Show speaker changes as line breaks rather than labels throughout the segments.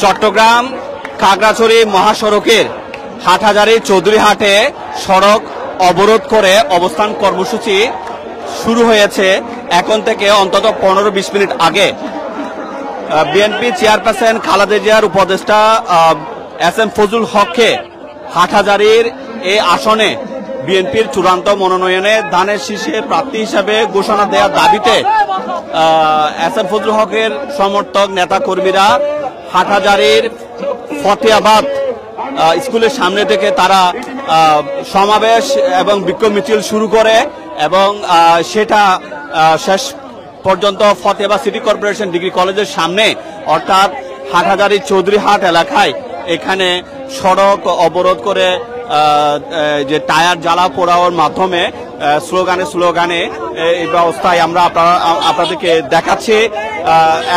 চট্টগ্রাম খাগড়াছড়ি মহাসড়কের হাটহাজারী চৌধুরীহাটে সড়ক অবরোধ করে অবস্থান কর্মসূচি শুরু হয়েছে এখন থেকে অন্তত 15-20 মিনিট আগে। বিএনপি চেয়ারপারসন খালেদা জিয়ার উপদেষ্টা এস এম ফজলুল হককে হাটহাজারীর এই আসনে বিএনপির চূড়ান্ত মনোনয়নে ধানের শীষে প্রার্থী হিসাবে ঘোষণা দেওয়ার দাবিতে এস এম ফজলুল হকের সমর্থক নেতা কর্মীরা হাটহাজারীর ফতেহাবাদ স্কুলের সামনে থেকে তারা সমাবেশ এবং বিক্ষোভ মিছিল শুরু করে এবং সেটা শেষ পর্যন্ত ফতেহাবাদ সিটি কর্পোরেশন ডিগ্রি কলেজের সামনে অর্থাৎ হাটহাজারী চৌধুরীহাট এলাকায় এখানে সড়ক অবরোধ করে যে টায়ার জ্বালা পোড়াওয়ার মাধ্যমে স্লোগানে এই ব্যবস্থায় আমরা আপনাদেরকে দেখাচ্ছি।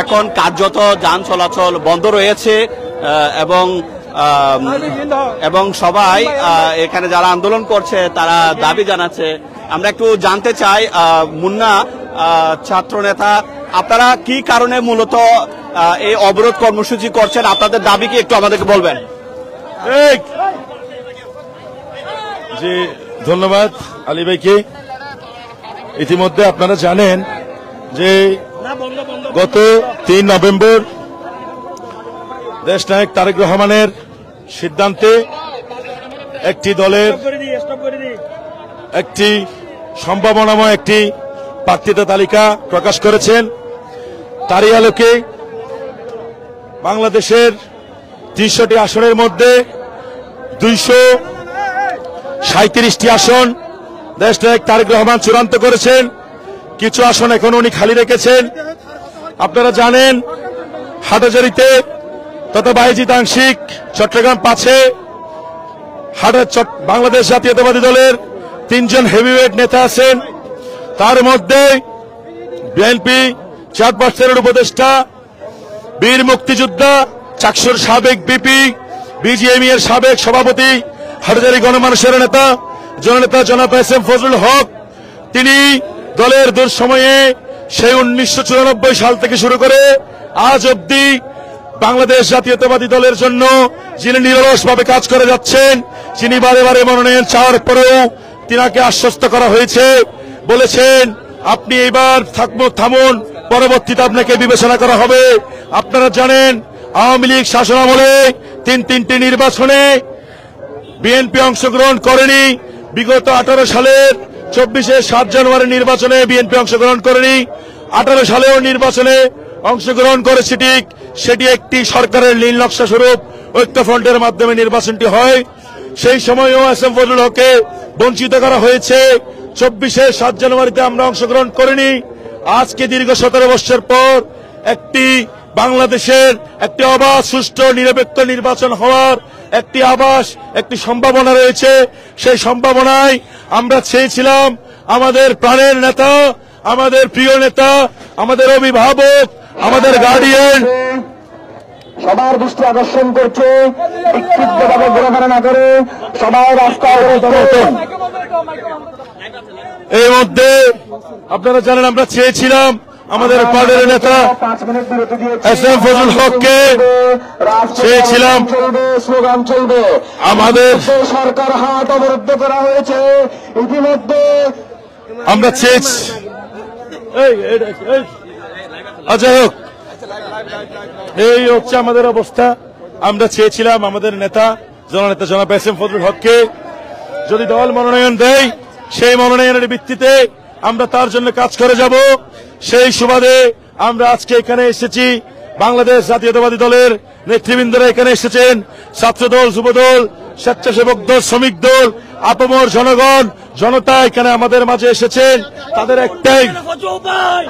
এখন কার্যত যান চলাচল বন্ধ রয়েছে এবং সবাই এখানে যারা আন্দোলন করছে তারা দাবি জানাচ্ছে। আমরা একটু জানতে চাই মুন্না ছাত্র নেতা, আপনারা কি কারণে মূলত এই অবরোধ কর্মসূচি করছেন, আপনাদের দাবি কি একটু আমাদেরকে বলবেন?
জি, ধন্যবাদ আলী ভাইকে। ইতিমধ্যে আপনারা জানেন যে গত 3 নভেম্বর দেশনায়ক তারেক রহমানের সিদ্ধান্তে একটি দলের একটি সম্ভাবনাময় একটি প্রার্থিতা তালিকা প্রকাশ করেছেন। তারই আলোকে বাংলাদেশের 300টি আসনের মধ্যে 237টি আসন দেশনায়ক তারেক রহমান চূড়ান্ত করেছেন। কিছু আসন এখন উনি খালি রেখেছেন। আপনারা জানেন হাটহাজারীতে তথা বায়েজিদ আংশিক, চট্টগ্রাম 5-এ বাংলাদেশ জাতীয়তাবাদী দলের 3 জন হেভিওয়েট নেতা আছেন। তার মধ্যে বিএনপি চেয়ারপারসনের উপদেষ্টা, বীর মুক্তিযোদ্ধা, চাকসুর সাবেক বিপি, বিজিএমই এর সাবেক সভাপতি, হাটহাজারী গণমানুষের নেতা জননেতা জনাব এস এম ফজলুল হক, তিনি দলের দুঃসময়ে সেই 1994 সাল থেকে শুরু করে আজ অবধি বাংলাদেশ জাতীয়তাবাদী দলের জন্য যিনি নিরলসভাবে কাজ করে যাচ্ছেন, যিনি বারে বারে মনোনয়ন চাওয়ার পরেও তিনাকে আশ্বস্ত করা হয়েছে, বলেছেন আপনি এবার থামুন, পরবর্তীতে আপনাকে বিবেচনা করা হবে। আপনারা জানেন আওয়ামী লীগ শাসনামলে 3টি নির্বাচনে বিএনপি অংশগ্রহণ করেনি। বিগত 18 সালের 7 জানুয়ারি নির্বাচনে বিএনপি অংশগ্রহণ করেনি। 18 সালেও নির্বাচনে অংশগ্রহণ করেছে ঠিক, সেটি একটি সরকারের নীল নকশা স্বরূপ ঐক্যফ্রন্টের মাধ্যমে নির্বাচনটি হয়। সেই সময়ও এস এম ফজলুল হককে বঞ্চিত করা হয়েছে। 7 জানুয়ারিতে আমরা অংশগ্রহণ করিনি। আজকে দীর্ঘ 17 বছর পর একটি বাংলাদেশের একটি অবাধ, সুষ্ঠু, নিরপেক্ষ নির্বাচন হওয়ার একটি সম্ভাবনা রয়েছে। সেই সম্ভাবনায় আমরা চেয়েছিলাম আমাদের প্রাণের নেতা, আমাদের প্রিয় নেতা, আমাদের অভিভাবক, আমাদের গার্ডিয়ান
সবার দৃষ্টি আকর্ষণ করছে, বিক্ষিপ্তভাবে ঘোরাফেরা না করে সবাই রাস্তায়
এর মধ্যে আপনারা জানেন আমরা চেয়েছিলাম আমাদের পার্টির নেতা এস এম ফজলুল হককে, চেয়েছিলাম
স্লোগান চলবে,
আমাদের
সরকার হাট অবরুদ্ধ করা হয়েছে। ইতিমধ্যে
আমরা চেয়েছি যাই হোক, এই হচ্ছে আমাদের অবস্থা। আমরা চেয়েছিলাম আমাদের নেতা জননেতা জনাব এস এম ফজলুল হককে যদি দল মনোনয়ন দেয়, সেই মনোনয়নের ভিত্তিতে আমরা তার জন্য কাজ করে যাব। সেই সুবাদে আমরা আজকে এখানে এসেছি। বাংলাদেশ জাতীয়তাবাদী দলের নেতৃবৃন্দরা এখানে এসেছেন, ছাত্রদল, যুবদল, স্বেচ্ছাসেবক দল, শ্রমিক দল, আপামর জনগণ, জনতা এখানে আমাদের মাঝে এসেছেন। তাদের একটাই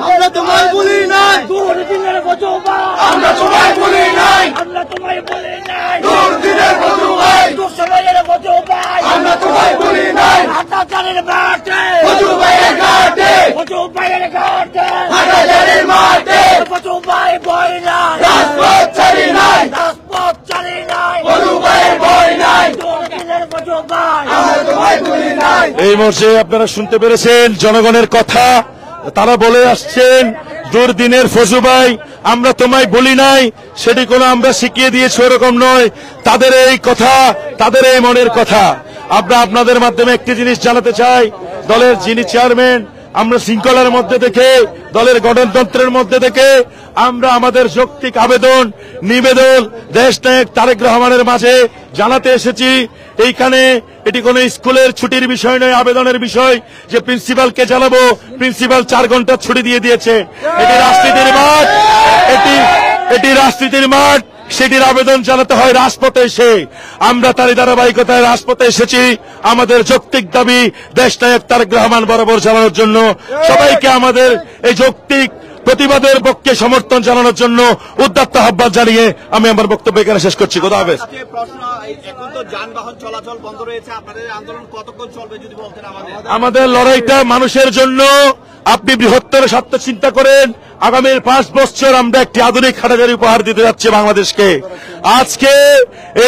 আমরা তোমায় বলি নাই, দুর্দিনের বচো ভাই, আমরা তোমায় বলি নাই, আমরা তোমায় বলি নাই, দুর্দিনের বচো ভাই, দুঃসময়ের বচো ভাই, আমরা তোমায় বলি নাই, হাটহাজারীর মাঠে বচো ভাইয়ের ঘাটে, বচো ভাইয়ের ঘাটে, হাটহাজারীর মাঠে বচো ভাই ভয় নাই, রাজপথ ছাড়ি নাই, রাজপথ ছাড়ি নাই, বচো ভাইয়ের ভয় নাই, দুর্দিনের বচো ভাই, আমরা তোমায় বলি নাই।
এই মুহূর্তে আপনারা শুনতে পেরেছেন জনগণের কথা। তারা বলে আসছেন দুর্দিনের ফজু ভাই, আমরা তোমায় বলি নাই, সেটি কোনো আমরা শিখিয়ে দিয়েছি ওরকম নয়। তাদের এই কথা, তাদের এই মনের কথা। আমরা আপনাদের মাধ্যমে একটি জিনিস জানাতে চাই, দলের যিনি চেয়ারম্যান, আমরা শৃঙ্খলার মধ্যে থেকে, দলের গণতন্ত্রের মধ্যে থেকে আমরা আমাদের যৌক্তিক আবেদন নিবেদন দেশনায়ক তারেক রহমানের মাঝে জানাতে এসেছি। এইখানে এটি কোনো স্কুলের ছুটির বিষয় নয়, আবেদনের বিষয় যে প্রিন্সিপালকে জানাবো। প্রিন্সিপাল 4 ঘন্টা ছুটি দিয়ে দিয়েছে। এটি রাজনীতির মাঠ, এটি রাজনীতির মাঠ, সেটির আবেদন জানাতে হয় রাজপথে এসে। আমরা তারই ধারাবাহিকতায় রাজপথে এসেছি আমাদের যৌক্তিক দাবি দেশনায়ক তারেক রহমান বরাবর জানানোর জন্য। সবাইকে আমাদের এই যৌক্তিক প্রতিবাদের পক্ষে সমর্থন জানানোর জন্য উদাত্ত আহ্বান জানিয়ে আমি আমার বক্তব্য এখানে শেষ করছি। খোদা হাফেজ।
প্রশ্ন, এখন তো যানবাহন চলাচল বন্ধ রয়েছে, আপনাদের আন্দোলন কতক্ষণ চলবে যদি বলতেন আমাদের?
আমাদের লড়াইটা মানুষের জন্য। আপনি বৃহত্তর স্বার্থ চিন্তা করেন। আগামীর 5 বছর আমরা একটি আধুনিক হাটাজারি উপহার দিতে যাচ্ছি বাংলাদেশকে। আজকে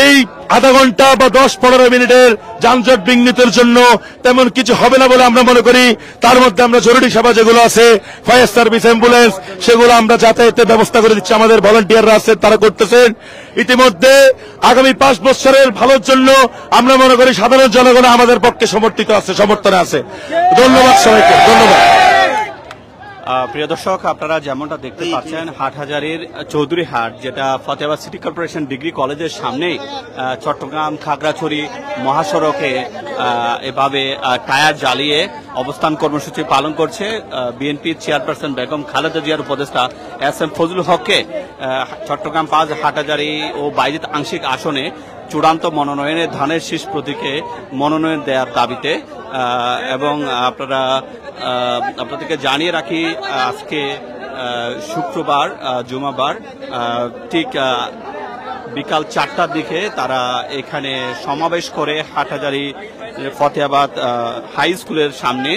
এই আধা ঘন্টা বা 10-15 মিনিটের যানজট বিঘ্নিতের জন্য তেমন কিছু হবে না বলে আমরা মনে করি। তার মধ্যে আমরা জরুরি সেবা যেগুলো আছে, ফায়ার সার্ভিস, অ্যাম্বুলেন্স, সেগুলো আমরা যাতায়াতের ব্যবস্থা করে দিচ্ছি। আমাদের ভলান্টিয়াররা আছেন, তারা করতেছেন। ইতিমধ্যে আগামী 5 বছরের ভালোর জন্য আমরা মনে করি সাধারণ জনগণ আমাদের পক্ষে সমর্থিত আছে, সমর্থনে আছে। ধন্যবাদ সবাইকে, ধন্যবাদ।
প্রিয় দর্শক, আপনারা যেমনটা দেখতে পাচ্ছেন, হাটহাজারীর চৌধুরী হাট, যেটা ফতেহাবাদ সিটি কর্পোরেশন ডিগ্রি কলেজের সামনেই চট্টগ্রাম খাগড়াছড়ি মহাসড়কে এভাবে টায়ার জ্বালিয়ে অবস্থান কর্মসূচি পালন করছে বিএনপির চেয়ারপারসন বেগম খালেদা জিয়ার উপদেষ্টা এস.এম. ফজলুল হককে চট্টগ্রাম 5 হাটহাজারী ও বাইজিদ আংশিক আসনে চূড়ান্ত মনোনয়নে ধানের শীষ প্রতীকে মনোনয়ন দেওয়ার দাবিতে। এবং আপনাদেরকে জানিয়ে রাখি, আজকে শুক্রবার, জুমাবার, ঠিক বিকাল 4টার দিকে তারা এখানে সমাবেশ করে হাটহাজারী ফতেহাবাদ হাই স্কুলের সামনে,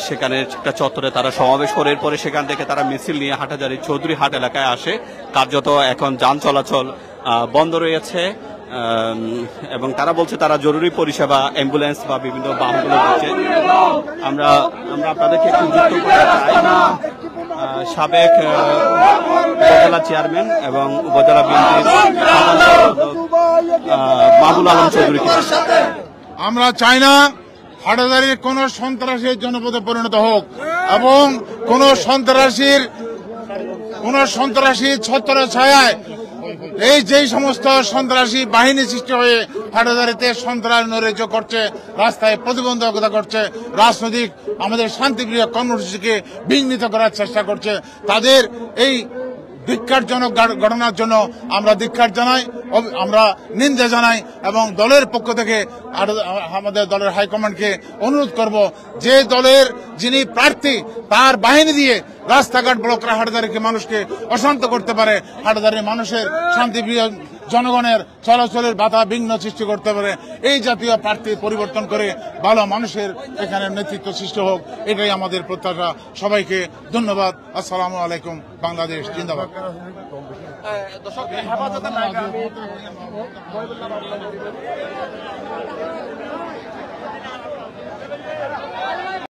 সেখানে একটা চত্বরে তারা সমাবেশ করে এরপরে সেখান থেকে তারা মিছিল নিয়ে হাটহাজারী চৌধুরী হাট এলাকায় আসে। কার্যত এখন যান চলাচল বন্ধ রয়েছে এবং তারা বলছে তারা জরুরি পরিষেবা, অ্যাম্বুলেন্স বা বিভিন্ন বাহনগুলো দিচ্ছে। আমরা আপনাদেরকে একটু যুক্ত করতে চাই সাবেক উপজেলা চেয়ারম্যান এবং উপজেলা বিএনপির মাহবুল আলম চৌধুরীকে।
আমরা চাই না হাটহাজারীর কোন সন্ত্রাসীর জনপদে পরিণত হোক এবং কোন সন্ত্রাসী ছত্র ছায়ায় এই যেই সমস্ত সন্ত্রাসী বাহিনী সৃষ্টি হয়ে হাটহাজারীতে সন্ত্রাস নৈরাজ্য করছে, রাস্তায় প্রতিবন্ধকতা করছে, রাজনৈতিক আমাদের শান্তিপ্রিয় কর্মসূচিকে বিঘ্নিত করার চেষ্টা করছে, তাদের এই ধিক্কারজনক ঘটনার জন্য আমরা ধিক্কার জানাই, আমরা নিন্দা জানাই এবং দলের পক্ষ থেকে আমাদের দলের হাইকমান্ডকে অনুরোধ করব, যে দলের যিনি প্রার্থী তার বাহিনী দিয়ে রাস্তাঘাট ব্লক করে হাটহাজারীকে মানুষকে অশান্ত করতে পারে, হাটহাজারীর মানুষের শান্তিপ্রিয় জনগণের চলাচলের বাধা বিঘ্ন সৃষ্টি করতে পারে, এই জাতীয় প্রার্থী পরিবর্তন করে ভালো মানুষের এখানে নেতৃত্ব সৃষ্টি হোক, এটাই আমাদের প্রত্যাশা। সবাইকে ধন্যবাদ। আসসালামু আলাইকুম। বাংলাদেশ জিন্দাবাদ।